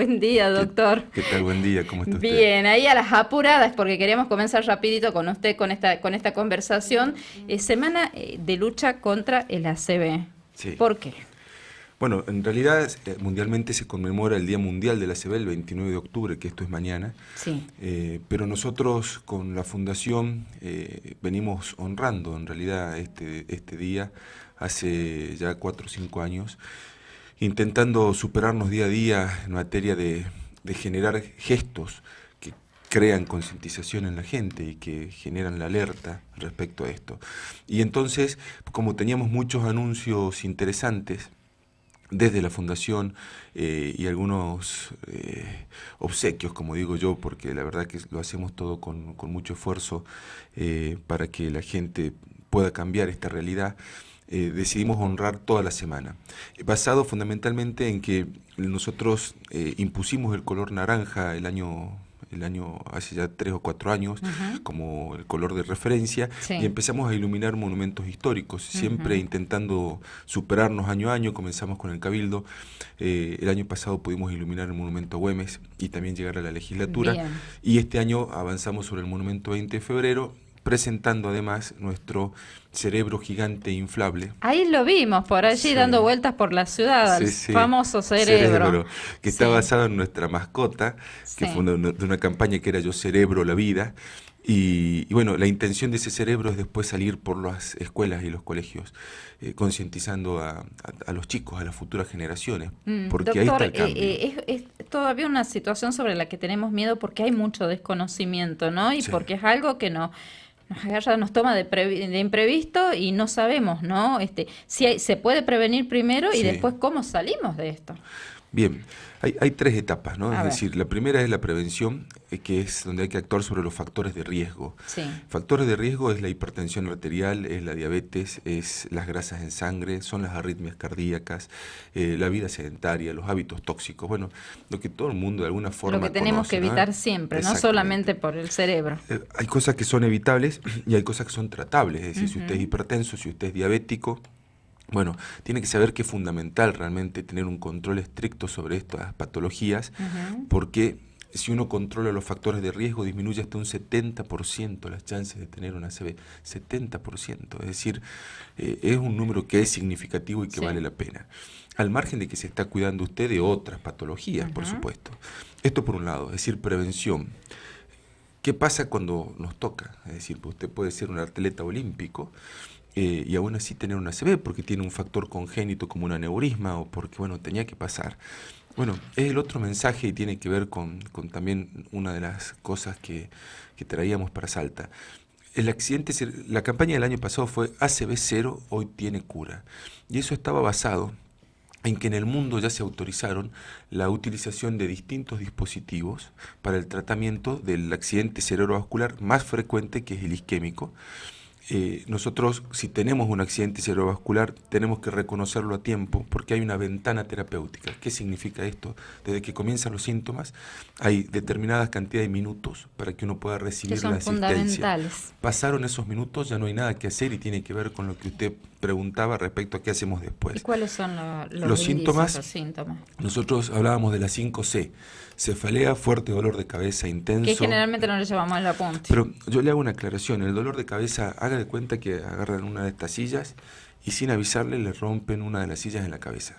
Buen día, doctor. ¿Qué tal? Buen día, ¿cómo está usted? Bien, ahí a las apuradas, porque queríamos comenzar rapidito con usted con esta conversación. Semana de lucha contra el ACV. Sí. ¿Por qué? Bueno, en realidad mundialmente se conmemora el Día Mundial de la ACV el 29 de octubre, que esto es mañana, Sí. pero nosotros con la Fundación venimos honrando en realidad este día hace ya 4 o 5 años, intentando superarnos día a día en materia de generar gestos que crean concientización en la gente y que generan la alerta respecto a esto. Y entonces, como teníamos muchos anuncios interesantes, desde la fundación y algunos obsequios, como digo yo, porque la verdad que lo hacemos todo con mucho esfuerzo para que la gente pueda cambiar esta realidad, decidimos honrar toda la semana, basado fundamentalmente en que nosotros impusimos el color naranja el año hace ya 3 o 4 años Ujú. como el color de referencia y Sí. empezamos a iluminar monumentos históricos, siempre Ujú. intentando superarnos año a año. Comenzamos con el Cabildo, el año pasado pudimos iluminar el monumento a Güemes y también llegar a la legislatura, Bien. y este año avanzamos sobre el monumento 20 de febrero, presentando además nuestro cerebro gigante inflable. Ahí lo vimos, por allí dando Sí. vueltas por la ciudad, al Sí, sí, famoso cerebro. Cerebro, que está Sí, basado en nuestra mascota, que fue sí. de una campaña que era Yo Cerebro la Vida. Y bueno, la intención de ese cerebro es después salir por las escuelas y los colegios, concientizando a los chicos, a las futuras generaciones, porque ahí Doctor, está el cambio. es todavía una situación sobre la que tenemos miedo porque hay mucho desconocimiento, ¿no? Y Sí. porque es algo que nos agarra, nos toma de imprevisto y no sabemos, ¿no? Si se puede prevenir primero y Sí. después cómo salimos de esto. Bien, hay 3 etapas, ¿no? Es A ver, decir, la primera es la prevención, que es donde hay que actuar sobre los factores de riesgo. sí. Factores de riesgo es la hipertensión arterial, es la diabetes, es las grasas en sangre, son las arritmias cardíacas, la vida sedentaria, los hábitos tóxicos, bueno, lo que todo el mundo de alguna Lo que forma tenemos que conoce, ¿no? evitar siempre, no Exactamente. solamente por el cerebro. Hay cosas que son evitables y hay cosas que son tratables, es decir, si usted es Ujú. hipertenso, si usted es diabético, bueno, tiene que saber que es fundamental realmente tener un control estricto sobre estas patologías, Ujú. porque si uno controla los factores de riesgo, disminuye hasta un 70% las chances de tener una ACV. 70%, es decir, es un número que es significativo y que Sí. vale la pena. Al margen de que se está cuidando usted de otras patologías, por Ujú. supuesto. Esto por un lado, es decir, prevención. ¿Qué pasa cuando nos toca? Es decir, usted puede ser un atleta olímpico y aún así tener una ACV porque tiene un factor congénito como un aneurisma o porque, bueno, tenía que pasar. Bueno, es el otro mensaje y tiene que ver con también una de las cosas que traíamos para Salta. El accidente, la campaña del año pasado fue ACV cero, hoy tiene cura. Y eso estaba basado en que en el mundo ya se autorizaron la utilización de distintos dispositivos para el tratamiento del accidente cerebrovascular más frecuente, que es el isquémico. Nosotros, si tenemos un accidente cerebrovascular, tenemos que reconocerlo a tiempo porque hay una ventana terapéutica. ¿Qué significa esto? Desde que comienzan los síntomas, hay determinadas cantidades de minutos para que uno pueda Que recibir la son asistencia. fundamentales. Pasaron esos minutos, ya no hay nada que hacer y tiene que ver con lo que usted preguntaba respecto a qué hacemos ¿Y después. cuáles son los Los indicios, síntomas, los síntomas? nosotros hablábamos de las 5C: cefalea, fuerte dolor de cabeza Que intenso. generalmente no le llevamos el apunte. Pero yo le hago una aclaración: el dolor de cabeza, haga de cuenta que agarran una de estas sillas y sin avisarle le rompen una de las sillas en la cabeza.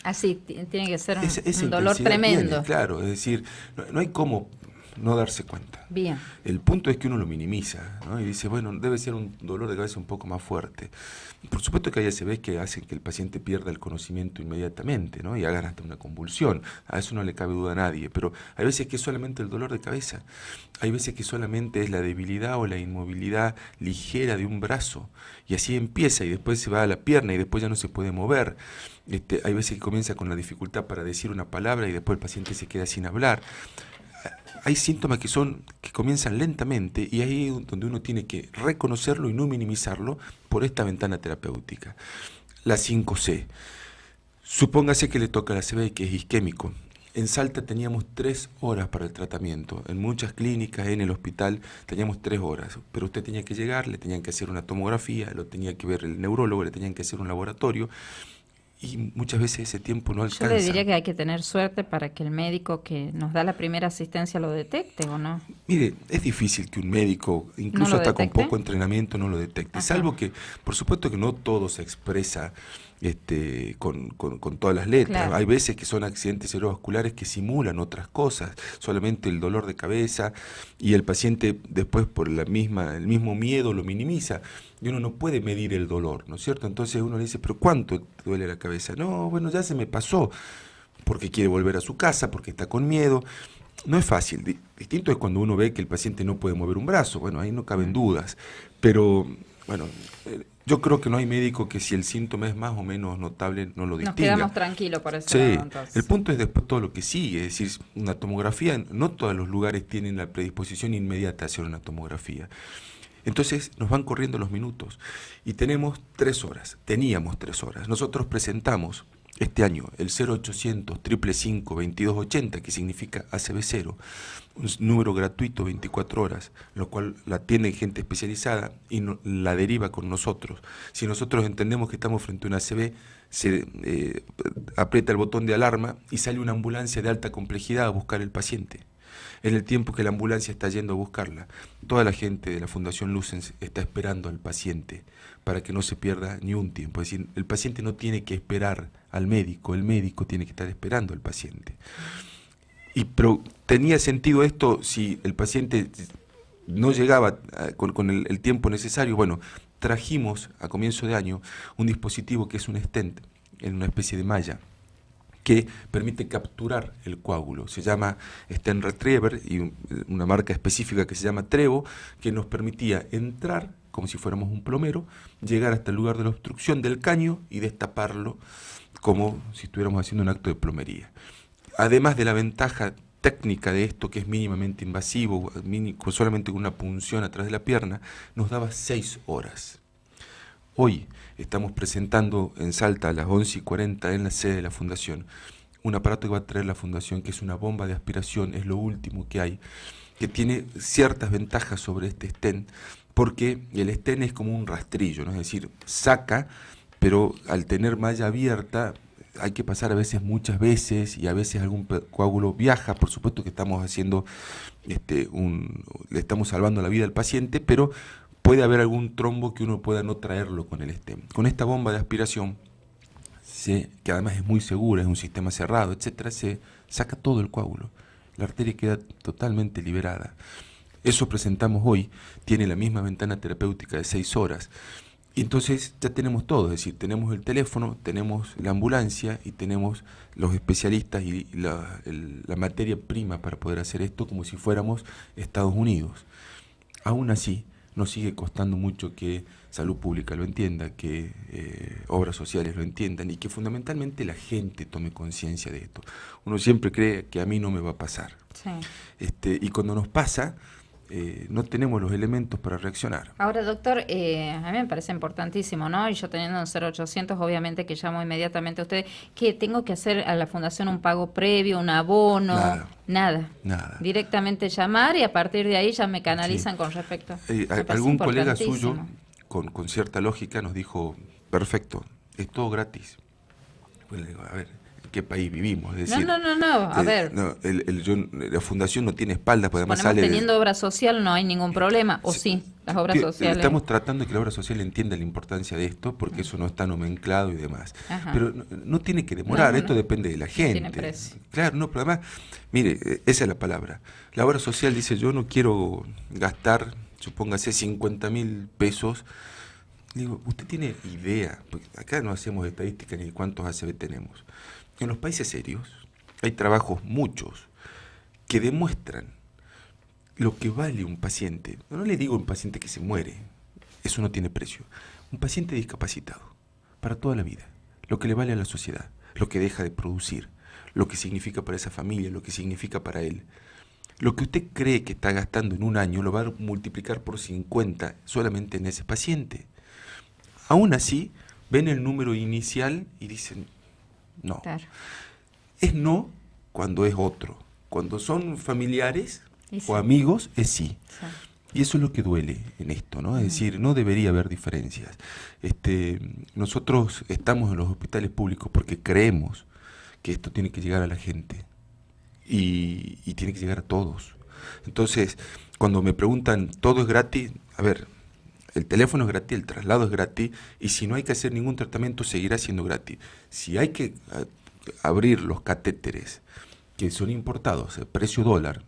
Así, tiene que ser Esa un dolor intensidad tiene, tremendo. claro, es decir, no hay cómo no darse cuenta. Bien. El punto es que uno lo minimiza, ¿no? Y dice, bueno, debe ser un dolor de cabeza un poco más fuerte. Por supuesto que hay ACVs que hacen que el paciente pierda el conocimiento inmediatamente, ¿no? Y hagan hasta una convulsión. A eso no le cabe duda a nadie. Pero hay veces que es solamente el dolor de cabeza. Hay veces que solamente es la debilidad o la inmovilidad ligera de un brazo. Y así empieza y después se va a la pierna y después ya no se puede mover. Hay veces que comienza con la dificultad para decir una palabra y después el paciente se queda sin hablar. Hay síntomas que comienzan lentamente y ahí es donde uno tiene que reconocerlo y no minimizarlo por esta ventana terapéutica. La 5C. Supóngase que le toca la ACV y que es isquémico. En Salta teníamos 3 horas para el tratamiento. En muchas clínicas, en el hospital, teníamos 3 horas. Pero usted tenía que llegar, le tenían que hacer una tomografía, lo tenía que ver el neurólogo, le tenían que hacer un laboratorio. y muchas veces ese tiempo no Yo alcanza. le diría que hay que tener suerte para que el médico que nos da la primera asistencia lo detecte, ¿o no? Mire, es difícil que un médico, ¿No incluso lo hasta con detecte? poco entrenamiento, no lo detecte. Ajá. Salvo que, por supuesto que no todo se expresa con todas las letras. Claro. Hay veces que son accidentes cerebrovasculares que simulan otras cosas, solamente el dolor de cabeza, y el paciente después por el mismo miedo lo minimiza. Y uno no puede medir el dolor, ¿no es cierto? Entonces uno le dice, ¿pero cuánto te duele la cabeza? No, bueno, ya se me pasó, porque quiere volver a su casa, porque está con miedo. No es fácil. Distinto es cuando uno ve que el paciente no puede mover un brazo. Bueno, ahí no caben dudas. Pero, bueno, yo creo que no hay médico que si el síntoma es más o menos notable no lo Nos distinga. quedamos tranquilos por ese lado, Sí, entonces. el punto es después todo lo que sigue. Es decir, una tomografía, no todos los lugares tienen la predisposición inmediata a hacer una tomografía. Entonces nos van corriendo los minutos y tenemos 3 horas, teníamos 3 horas. Nosotros presentamos este año el 0800 555 2280, que significa ACV0, un número gratuito 24 horas, lo cual la atiende gente especializada y la deriva con nosotros. Si nosotros entendemos que estamos frente a una ACV, se aprieta el botón de alarma y sale una ambulancia de alta complejidad a buscar el paciente. En el tiempo que la ambulancia está yendo a buscarla, toda la gente de la Fundación Lucens está esperando al paciente para que no se pierda ni un tiempo. Es decir, el paciente no tiene que esperar al médico, el médico tiene que estar esperando al paciente. Pero tenía sentido esto si el paciente no llegaba con el tiempo necesario. Bueno, trajimos a comienzo de año un dispositivo que es un stent, en una especie de malla, que permite capturar el coágulo. Se llama Stent Retriever y una marca específica que se llama Trevo, que nos permitía entrar como si fuéramos un plomero, llegar hasta el lugar de la obstrucción del caño y destaparlo como si estuviéramos haciendo un acto de plomería. Además de la ventaja técnica de esto, que es mínimamente invasivo, solamente con una punción atrás de la pierna, nos daba 6 horas. Hoy estamos presentando en Salta a las 11:40 en la sede de la Fundación un aparato que va a traer la Fundación, que es una bomba de aspiración, es lo último que hay, que tiene ciertas ventajas sobre este stent, porque el stent es como un rastrillo, ¿no? Es decir, saca, pero al tener malla abierta hay que pasar a veces muchas veces y a veces algún coágulo viaja. Por supuesto que estamos haciendo le estamos salvando la vida al paciente, pero puede haber algún trombo que uno pueda no traerlo con el stent. Con esta bomba de aspiración, que además es muy segura, es un sistema cerrado, etcétera, se saca todo el coágulo. La arteria queda totalmente liberada. Eso presentamos hoy, tiene la misma ventana terapéutica de 6 horas. Y entonces ya tenemos todo, es decir, tenemos el teléfono, tenemos la ambulancia y tenemos los especialistas y la materia prima para poder hacer esto como si fuéramos Estados Unidos. Aún así, nos sigue costando mucho que salud pública lo entienda, que obras sociales lo entiendan y que fundamentalmente la gente tome conciencia de esto. Uno siempre cree que a mí no me va a pasar. Sí. Y cuando nos pasa, no tenemos los elementos para reaccionar. Ahora, doctor, a mí me parece importantísimo, ¿no? Y yo teniendo un 0800, obviamente que llamo inmediatamente a usted, que tengo que hacer a la Fundación un pago previo, un abono, nada. Directamente llamar y a partir de ahí ya me canalizan con respecto. Algún colega suyo, con cierta lógica, nos dijo, perfecto, es todo gratis. Pues le digo, a ver, ¿en qué país vivimos? Es decir, no, a ver. La Fundación no tiene espaldas, porque además sale... teniendo obra social no hay ningún problema, o sí, las obras sociales... Estamos tratando de que la obra social entienda la importancia de esto, porque eso no está nomenclado y demás. Ajá. Pero no tiene que demorar, esto depende de la gente. No tiene precio. Claro, no, pero además, mire, esa es la palabra. La obra social dice, yo no quiero gastar, supóngase, 50.000 pesos. Digo, ¿usted tiene idea? Porque acá no hacemos estadísticas ni de cuántos ACV tenemos. En los países serios hay trabajos, muchos, que demuestran lo que vale un paciente. No le digo un paciente que se muere, eso no tiene precio. Un paciente discapacitado, para toda la vida, lo que le vale a la sociedad, lo que deja de producir, lo que significa para esa familia, lo que significa para él. Lo que usted cree que está gastando en un año lo va a multiplicar por 50 solamente en ese paciente. Aún así, ven el número inicial y dicen, no. Claro. Es no cuando es otro. Cuando son familiares o amigos, es sí. Y eso es lo que duele en esto, ¿no? Es decir, no debería haber diferencias. Nosotros estamos en los hospitales públicos porque creemos que esto tiene que llegar a la gente y tiene que llegar a todos. Entonces, cuando me preguntan, ¿todo es gratis? A ver, el teléfono es gratis, el traslado es gratis, y si no hay que hacer ningún tratamiento, seguirá siendo gratis. Si hay que abrir los catéteres que son importados a precio dólar,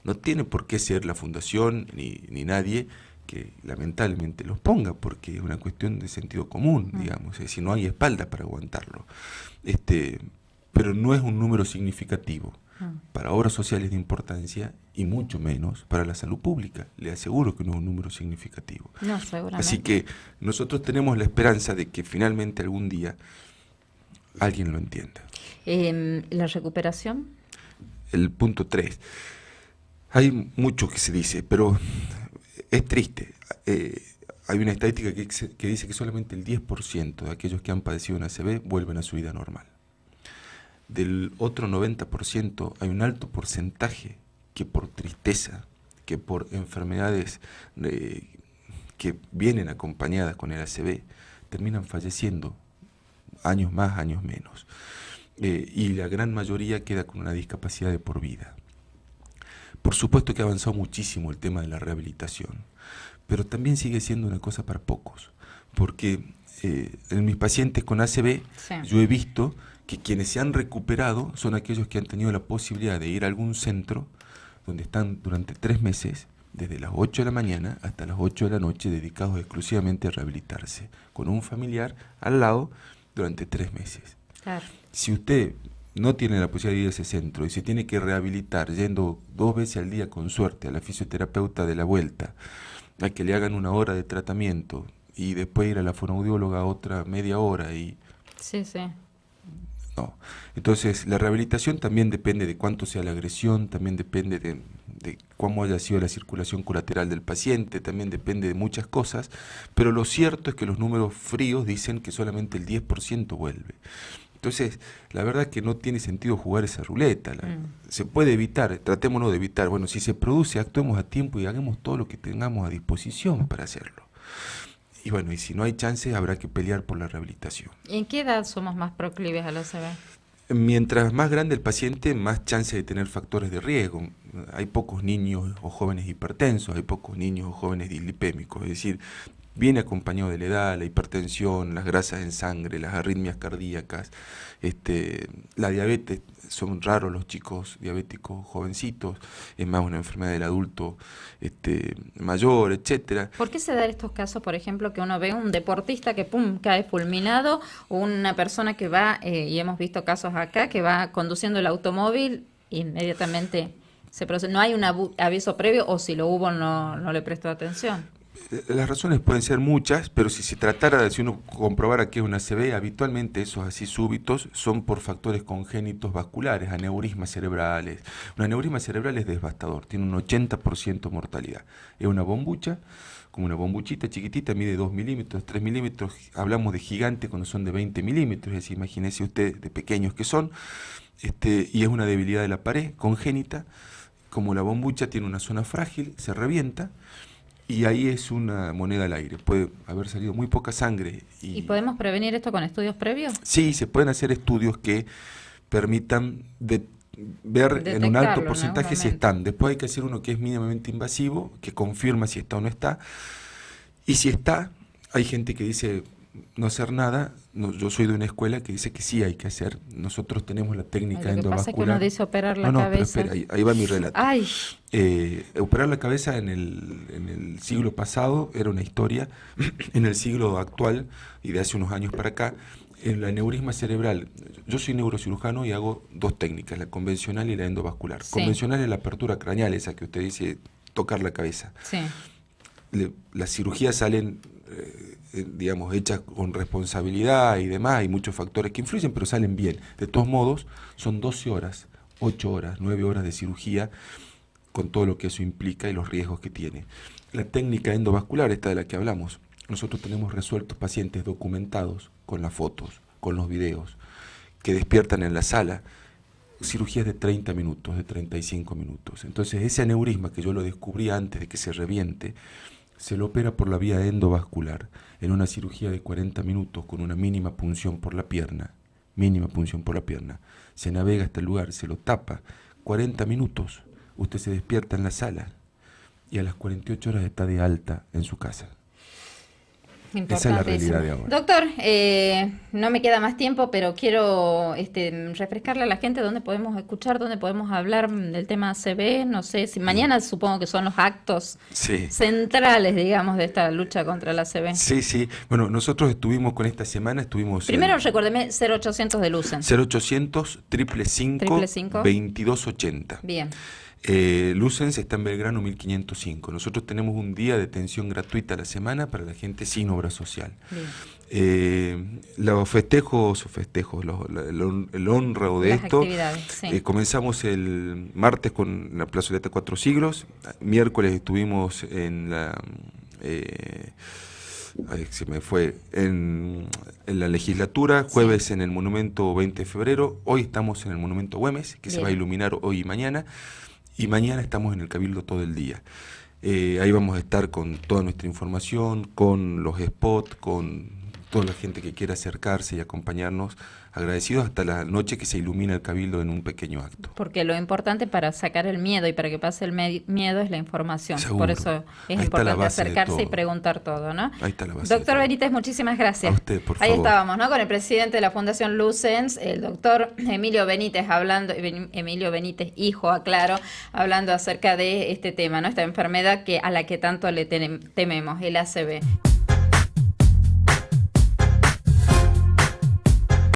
no tiene por qué ser la fundación ni nadie que lamentablemente los ponga, porque es una cuestión de sentido común, digamos, es decir, no hay espalda para aguantarlo. Pero no es un número significativo para obras sociales de importancia y mucho menos para la salud pública. Le aseguro que no es un número significativo. No, seguramente. Así que nosotros tenemos la esperanza de que finalmente algún día alguien lo entienda. ¿La recuperación? El punto 3. Hay mucho que se dice, pero es triste. Hay una estadística que dice que solamente el 10% de aquellos que han padecido una ACV vuelven a su vida normal. Del otro 90% hay un alto porcentaje que por tristeza, que por enfermedades que vienen acompañadas con el ACV, terminan falleciendo, años más, años menos. Y la gran mayoría queda con una discapacidad de por vida. Por supuesto que ha avanzado muchísimo el tema de la rehabilitación, pero también sigue siendo una cosa para pocos, porque en mis pacientes con ACV yo he visto que quienes se han recuperado son aquellos que han tenido la posibilidad de ir a algún centro donde están durante 3 meses, desde las 8 de la mañana hasta las 8 de la noche, dedicados exclusivamente a rehabilitarse, con un familiar al lado durante 3 meses. Claro. Si usted no tiene la posibilidad de ir a ese centro y se tiene que rehabilitar yendo 2 veces al día con suerte a la fisioterapeuta de la vuelta, a que le hagan 1 hora de tratamiento y después ir a la fonoaudióloga otra media hora y... Sí, sí. No. Entonces, la rehabilitación también depende de cuánto sea la agresión, también depende de cómo haya sido la circulación colateral del paciente, también depende de muchas cosas, pero lo cierto es que los números fríos dicen que solamente el 10% vuelve. Entonces, la verdad es que no tiene sentido jugar esa ruleta. Se puede evitar, tratémonos de evitar. Bueno, si se produce, actuemos a tiempo y hagamos todo lo que tengamos a disposición para hacerlo. Y bueno, y si no hay chance, habrá que pelear por la rehabilitación. ¿En qué edad somos más proclives a la ACV? Mientras más grande el paciente, más chance de tener factores de riesgo. Hay pocos niños o jóvenes hipertensos, hay pocos niños o jóvenes dislipémicos, es decir, viene acompañado de la edad, la hipertensión, las grasas en sangre, las arritmias cardíacas, la diabetes. Son raros los chicos diabéticos jovencitos, es más una enfermedad del adulto mayor, etcétera. ¿Por qué se dan estos casos, por ejemplo, que uno ve un deportista que cae fulminado, o una persona que va, y hemos visto casos acá, que va conduciendo el automóvil, inmediatamente se produce? ¿No hay un aviso previo, o si lo hubo no le prestó atención? Las razones pueden ser muchas, pero si se tratara de, si uno comprobara que es una ACV, habitualmente esos así súbitos son por factores congénitos vasculares, aneurismas cerebrales. Un aneurisma cerebral es devastador, tiene un 80% mortalidad. Es una bombucha, como una bombuchita chiquitita, mide 2 milímetros, 3 milímetros, hablamos de gigante cuando son de 20 milímetros, es decir, imagínese usted de pequeños que son, y es una debilidad de la pared congénita. Como la bombucha tiene una zona frágil, se revienta, y ahí es una moneda al aire, puede haber salido muy poca sangre. ¿Y podemos prevenir esto con estudios previos? Sí, se pueden hacer estudios que permitan ver en un alto porcentaje si están. Después hay que hacer uno que es mínimamente invasivo, que confirma si está o no está. Y si está, hay gente que dice no hacer nada. Yo soy de una escuela que dice que sí hay que hacer. Nosotros tenemos la técnica endovascular. Lo que pasa es que uno dice operar la cabeza. Pero espera, ahí va mi relato. Ay. Operar la cabeza en el siglo pasado era una historia. En el siglo actual, y de hace unos años para acá, en la aneurisma cerebral, yo soy neurocirujano y hago 2 técnicas, la convencional y la endovascular. Sí. Convencional es la apertura craneal, esa que usted dice, tocar la cabeza. Sí. Las cirugías salen, digamos, hechas con responsabilidad y demás, hay muchos factores que influyen, pero salen bien. De todos modos, son 12 horas, 8 horas, 9 horas de cirugía, con todo lo que eso implica y los riesgos que tiene. La técnica endovascular, esta de la que hablamos, nosotros tenemos resueltos pacientes documentados con las fotos, con los videos, que despiertan en la sala cirugías de 30 minutos, de 35 minutos. Entonces ese aneurisma que yo lo descubrí antes de que se reviente, se lo opera por la vía endovascular en una cirugía de 40 minutos con una mínima punción por la pierna, se navega hasta el lugar, se lo tapa, 40 minutos, usted se despierta en la sala y a las 48 horas está de alta en su casa. Esa es la realidad de ahora. Doctor, no me queda más tiempo, pero quiero refrescarle a la gente dónde podemos escuchar, dónde podemos hablar del tema ACV. No sé, si mañana supongo que son los actos centrales, digamos, de esta lucha contra la ACV. Sí. Bueno, nosotros estuvimos con esta semana, Primero recuérdeme, 0800 de Lucens. 0800 555 2280. Bien. Lucens está en Belgrano 1505. Nosotros tenemos un día de atención gratuita a la semana para la gente sin obra social. Los festejos, el honrado de esto, comenzamos el martes con la plazoleta Cuatro Siglos, miércoles estuvimos en la... en la legislatura, jueves en el monumento 20 de febrero, hoy estamos en el monumento Güemes, que se va a iluminar hoy y mañana estamos en el Cabildo todo el día. Ahí vamos a estar con toda nuestra información, con los spots, con toda la gente que quiera acercarse y acompañarnos, agradecidos hasta la noche que se ilumina el Cabildo en un pequeño acto. Porque lo importante para sacar el miedo y para que pase el miedo es la información. Seguro. Por eso es importante acercarse y preguntar todo, ¿no? Ahí está la base. Doctor Benítez, muchísimas gracias. A usted, por favor. Ahí estábamos, ¿no? Con el presidente de la Fundación Lucens, el doctor Emilio Benítez, Emilio Benítez, hijo, aclaro, hablando acerca de este tema, ¿no? Esta enfermedad a la que tanto le tememos, el ACV.